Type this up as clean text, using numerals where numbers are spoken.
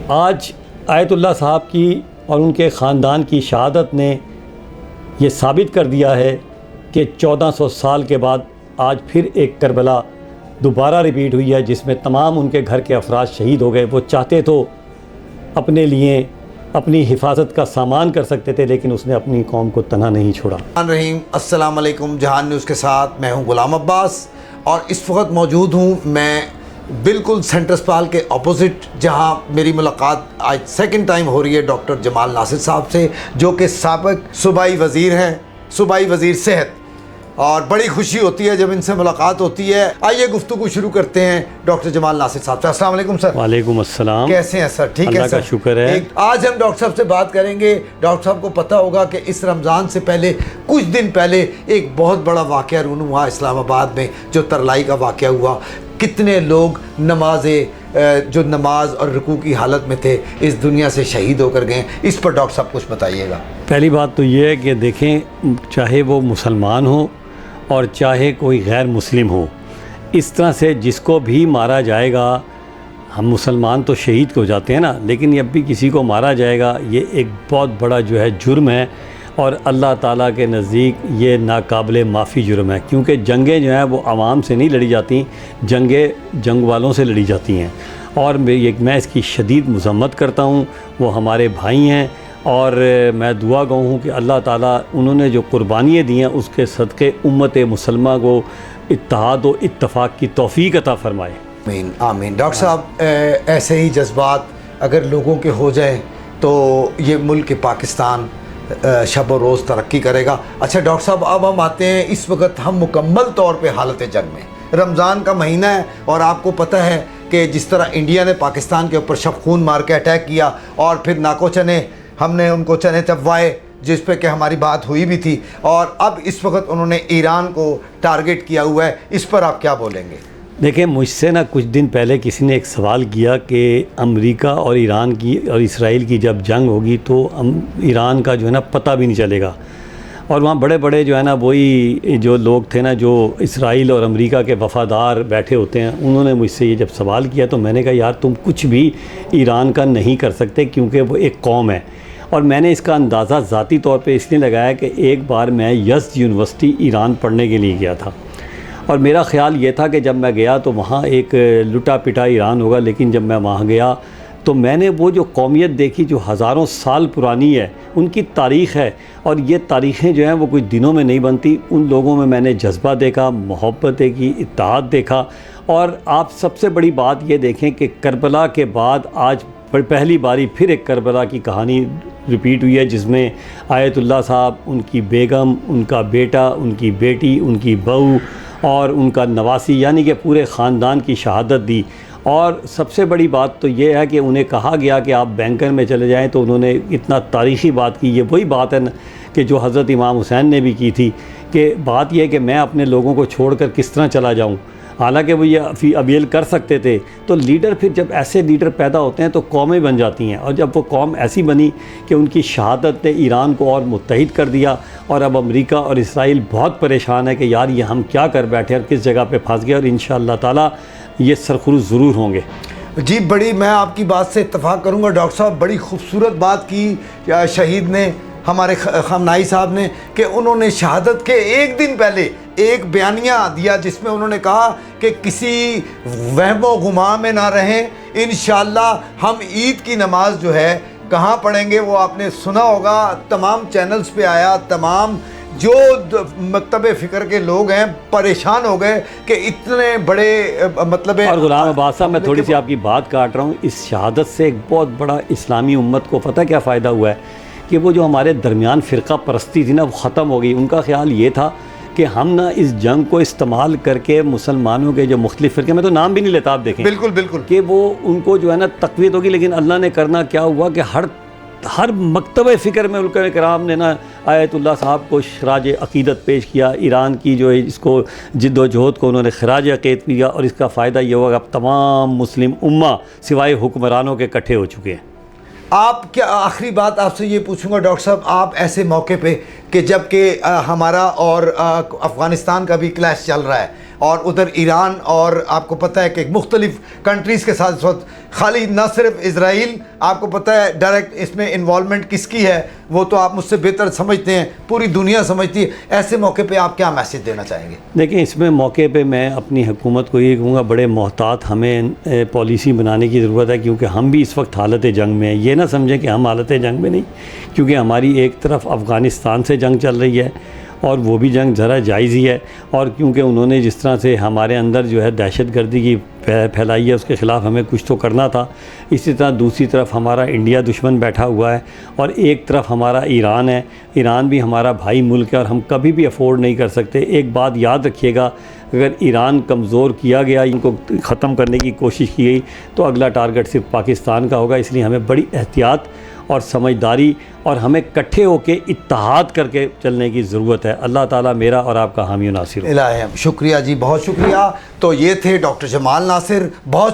آج آیت اللہ صاحب کی اور ان کے خاندان کی شہادت نے یہ ثابت کر دیا ہے کہ 1400 سال کے بعد آج پھر ایک کربلا دوبارہ ریپیٹ ہوئی ہے جس میں تمام ان کے گھر کے افراد شہید ہو گئے۔ وہ چاہتے تو اپنے لیے اپنی حفاظت کا سامان کر سکتے تھے، لیکن اس نے اپنی قوم کو تنہا نہیں چھوڑا۔ السلام علیکم، جہان نیوز کے ساتھ میں ہوں غلام عباس، اور اس وقت موجود ہوں میں بالکل سینٹر اسپتال کے اپوزٹ، جہاں میری ملاقات آج سیکنڈ ٹائم ہو رہی ہے ڈاکٹر جمال ناصر صاحب سے، جو کہ سابق صوبائی وزیر ہیں، صوبائی وزیر صحت، اور بڑی خوشی ہوتی ہے جب ان سے ملاقات ہوتی ہے۔ آئیے گفتگو شروع کرتے ہیں ڈاکٹر جمال ناصر صاحب سے۔ السلام علیکم سر۔ وعلیکم السلام۔ کیسے ہیں سر؟ ٹھیک ہے اللہ سر، کا شکر ہے۔ آج ہم ڈاکٹر صاحب سے بات کریں گے۔ ڈاکٹر صاحب کو پتہ ہوگا کہ اس رمضان سے پہلے کچھ دن پہلے ایک بہت بڑا واقعہ رونما ہوا اسلام آباد میں، جو ترلائی کا واقعہ ہوا۔ کتنے لوگ جو نماز اور رکوع کی حالت میں تھے اس دنیا سے شہید ہو کر گئے۔ اس پر ڈاکٹر صاحب کچھ بتائیے گا۔ پہلی بات تو یہ ہے کہ دیکھیں، چاہے وہ مسلمان ہو اور چاہے کوئی غیر مسلم ہو، اس طرح سے جس کو بھی مارا جائے گا، ہم مسلمان تو شہید ہو جاتے ہیں نا، لیکن جب بھی کسی کو مارا جائے گا یہ ایک بہت بڑا جو ہے جرم ہے، اور اللہ تعالیٰ کے نزدیک یہ ناقابل معافی جرم ہے، کیونکہ جنگیں جو ہیں وہ عوام سے نہیں لڑی جاتی، جنگیں جنگ والوں سے لڑی جاتی ہیں، اور میں اس کی شدید مذمت کرتا ہوں۔ وہ ہمارے بھائی ہیں، اور میں دعا گو ہوں کہ اللہ تعالیٰ انہوں نے جو قربانیاں دی ہیں اس کے صدقے امت مسلمہ کو اتحاد و اتفاق کی توفیق عطا فرمائے۔ آمین آمین۔ ڈاکٹر صاحب، ایسے ہی جذبات اگر لوگوں کے ہو جائیں تو یہ ملک پاکستان شب و روز ترقی کرے گا۔ اچھا ڈاکٹر صاحب، اب ہم آتے ہیں، اس وقت ہم مکمل طور پہ حالت جنگ میں، رمضان کا مہینہ ہے، اور آپ کو پتہ ہے کہ جس طرح انڈیا نے پاکستان کے اوپر شب خون مار کے اٹیک کیا، اور پھر ناکو چنے ہم نے ان کو چنے چبوائے، جس پہ کہ ہماری بات ہوئی بھی تھی، اور اب اس وقت انہوں نے ایران کو ٹارگٹ کیا ہوا ہے۔ اس پر آپ کیا بولیں گے؟ دیکھیں، مجھ سے کچھ دن پہلے کسی نے ایک سوال کیا کہ امریکہ اور ایران کی اور اسرائیل کی جب جنگ ہوگی تو ایران کا جو ہے نا پتہ بھی نہیں چلے گا، اور وہاں بڑے بڑے جو ہے نا وہی جو لوگ تھے نا جو اسرائیل اور امریکہ کے وفادار بیٹھے ہوتے ہیں، انہوں نے مجھ سے یہ جب سوال کیا تو میں نے کہا یار تم کچھ بھی ایران کا نہیں کر سکتے، کیونکہ وہ ایک قوم ہے۔ اور میں نے اس کا اندازہ ذاتی طور پہ اس لیے لگایا کہ ایک بار میں یزد یونیورسٹی ایران پڑھنے کے لیے گیا تھا، اور میرا خیال یہ تھا کہ جب میں گیا تو وہاں ایک لٹا پٹا ایران ہوگا، لیکن جب میں وہاں گیا تو میں نے وہ جو قومیت دیکھی جو ہزاروں سال پرانی ہے، ان کی تاریخ ہے، اور یہ تاریخیں جو ہیں وہ کچھ دنوں میں نہیں بنتی۔ ان لوگوں میں نے جذبہ دیکھا، محبت دیکھی، اتحاد دیکھا، اور آپ سب سے بڑی بات یہ دیکھیں کہ کربلا کے بعد آج پہلی باری پھر ایک کربلا کی کہانی ریپیٹ ہوئی ہے، جس میں آیت اللہ صاحب، ان کی بیگم، ان کا بیٹا، ان کی بیٹی، ان کی بہو اور ان کا نواسی، یعنی کہ پورے خاندان کی شہادت دی۔ اور سب سے بڑی بات تو یہ ہے کہ انہیں کہا گیا کہ آپ بینکر میں چلے جائیں، تو انہوں نے اتنا تاریخی بات کی۔ یہ وہی بات ہے کہ جو حضرت امام حسین نے بھی کی تھی، کہ بات یہ ہے کہ میں اپنے لوگوں کو چھوڑ کر کس طرح چلا جاؤں، حالانکہ وہ یہ ابیل کر سکتے تھے۔ تو لیڈر، پھر جب ایسے لیڈر پیدا ہوتے ہیں تو قومیں بن جاتی ہیں، اور جب وہ قوم ایسی بنی کہ ان کی شہادت نے ایران کو اور متحد کر دیا، اور اب امریکہ اور اسرائیل بہت پریشان ہے کہ یار یہ ہم کیا کر بیٹھے اور کس جگہ پہ پھنس گئے، اور انشاءاللہ تعالیٰ یہ سرخروش ضرور ہوں گے۔ جی، میں آپ کی بات سے اتفاق کروں گا ڈاکٹر صاحب۔ بڑی خوبصورت بات کی شہید نے، ہمارے خامنائی صاحب نے، کہ انہوں نے شہادت کے ایک دن پہلے ایک بیانیہ دیا جس میں انہوں نے کہا کہ کسی وہم و گمان میں نہ رہیں، انشاءاللہ ہم عید کی نماز جو ہے کہاں پڑھیں گے، وہ آپ نے سنا ہوگا، تمام چینلز پہ آیا، تمام جو مکتب فکر کے لوگ ہیں پریشان ہو گئے کہ اتنے بڑے مطلب۔ اور غلام عباس صاحب، میں تھوڑی سی آپ کی بات کاٹ رہا ہوں، اس شہادت سے ایک بہت بڑا اسلامی امت کو پتہ کیا فائدہ ہوا ہے، کہ وہ جو ہمارے درمیان فرقہ پرستی تھی نا وہ ختم ہو گئی۔ ان کا خیال یہ تھا کہ ہم نا اس جنگ کو استعمال کر کے مسلمانوں کے جو مختلف فرقے، میں تو نام بھی نہیں لیتا، آپ دیکھیں بالکل بالکل، کہ وہ ان کو جو ہے نا تقویت ہوگی، لیکن اللہ نے کرنا کیا ہوا کہ ہر مکتب فکر میں علماء کرام نے نا آیت اللہ صاحب کو خراج عقیدت پیش کیا، ایران کی جو ہے اس کو جد و جہد کو انہوں نے خراج عقیدت کیا، اور اس کا فائدہ یہ ہوا کہ اب تمام مسلم امہ سوائے حکمرانوں کے اکٹھے ہو چکے ہیں۔ آپ کیا، آخری بات آپ سے یہ پوچھوں گا ڈاکٹر صاحب، آپ ایسے موقع پہ کہ جب کہ ہمارا اور افغانستان کا بھی کلیش چل رہا ہے، اور ادھر ایران اور آپ کو پتہ ہے کہ مختلف کنٹریز کے ساتھ اس وقت خالی نہ صرف اسرائیل، آپ کو پتہ ہے ڈائریکٹ اس میں انوالومنٹ کس کی ہے وہ تو آپ مجھ سے بہتر سمجھتے ہیں، پوری دنیا سمجھتی ہے، ایسے موقع پہ آپ کیا میسیج دینا چاہیں گے؟ دیکھیں اس میں موقع پہ میں اپنی حکومت کو یہ کہوں گا بڑے محتاط ہمیں پالیسی بنانے کی ضرورت ہے، کیونکہ ہم بھی اس وقت حالت جنگ میں ہیں۔ یہ نہ سمجھیں کہ ہم حالت جنگ میں نہیں، کیونکہ ہماری ایک طرف افغانستان سے جنگ چل رہی ہے اور وہ بھی جنگ ذرا جائز ہی ہے، اور کیونکہ انہوں نے جس طرح سے ہمارے اندر جو ہے دہشت گردی کی پھیلائی ہے اس کے خلاف ہمیں کچھ تو کرنا تھا۔ اسی طرح دوسری طرف ہمارا انڈیا دشمن بیٹھا ہوا ہے، اور ایک طرف ہمارا ایران ہے۔ ایران بھی ہمارا بھائی ملک ہے اور ہم کبھی بھی افورڈ نہیں کر سکتے۔ ایک بات یاد رکھیے گا، اگر ایران کمزور کیا گیا، ان کو ختم کرنے کی کوشش کی گئی تو اگلا ٹارگٹ صرف پاکستان کا ہوگا۔ اس لیے ہمیں بڑی احتیاط اور سمجھداری اور ہمیں اکٹھے ہو کے اتحاد کر کے چلنے کی ضرورت ہے۔ اللہ تعالیٰ میرا اور آپ کا حامی و ناصر ہو۔ الہی شکریہ جی، بہت شکریہ۔ تو یہ تھے ڈاکٹر جمال ناصر، بہت